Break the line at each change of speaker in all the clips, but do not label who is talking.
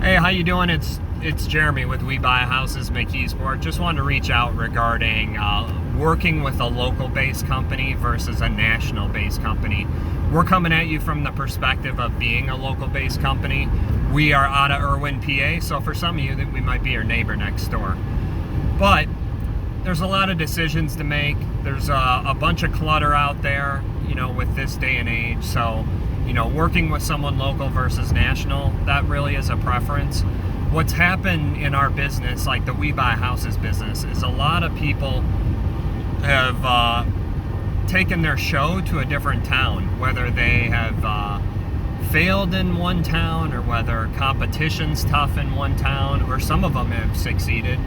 Hey, how you doing? It's Jeremy with Buy Houses McKeesport. Just wanted to reach out regarding working with a local-based company versus a national-based company. We're coming at you from the perspective of being a local-based company. We are out of Irwin, PA, so for some of you, that we might be your neighbor next door. But there's a lot of decisions to make. There's a bunch of clutter out there, with this day and age. So, working with someone local versus national, that really is a preference. What's happened in our business, like the We Buy Houses business, is a lot of people have taken their show to a different town, whether they have failed in one town or whether competition's tough in one town, or some of them have succeeded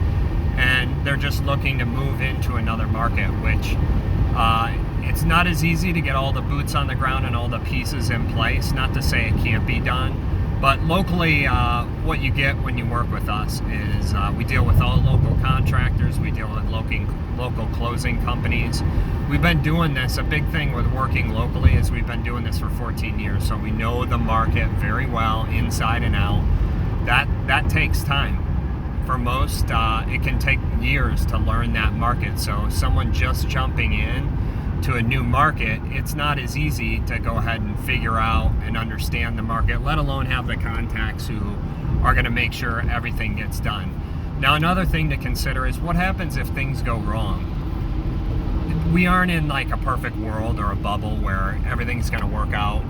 and they're just looking to move into another market, which it's not as easy to get all the boots on the ground and all the pieces in place. Not to say it can't be done, but locally, what you get when you work with us is we deal with all local contractors, we deal with local closing companies. We've been doing this, a big thing with working locally is we've been doing this for 14 years, so we know the market very well, inside and out. That takes time. For most, it can take years to learn that market. So someone just jumping in to a new market, it's not as easy to go ahead and figure out and understand the market, let alone have the contacts who are going to make sure everything gets done. Now, another thing to consider is what happens if things go wrong. We aren't in like a perfect world or a bubble where everything's going to work out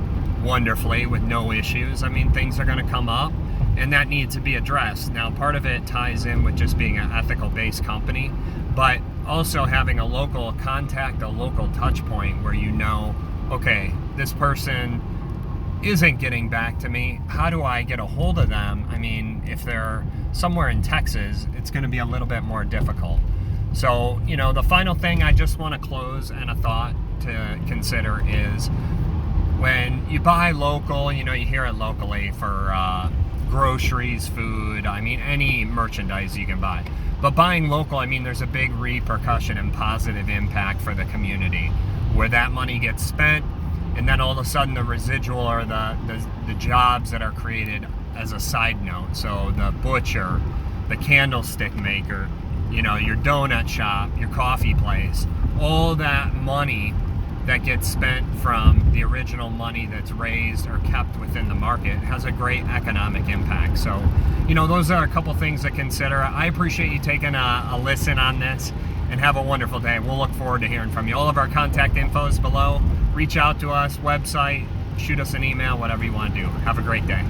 wonderfully with no issues. I mean, things are going to come up, and that needs to be addressed. Now, part of it ties in with just being an ethical-based company, but also having a local contact, a local touch point where okay, this person isn't getting back to me. How do I get a hold of them? I mean, if they're somewhere in Texas, it's going to be a little bit more difficult. So, the final thing I just want to close and a thought to consider is when you buy local, you hear it locally for groceries, food, any merchandise you can buy. But buying local, there's a big repercussion and positive impact for the community where that money gets spent, and then all of a sudden the residual or the jobs that are created as a side note. So the butcher, the candlestick maker, your donut shop, your coffee place, all that money that gets spent from the original money that's raised or kept within the market has a great economic impact. So, those are a couple things to consider. I appreciate you taking a listen on this, and have a wonderful day. We'll look forward to hearing from you. All of our contact info is below. Reach out to us, website, shoot us an email, whatever you want to do. Have a great day.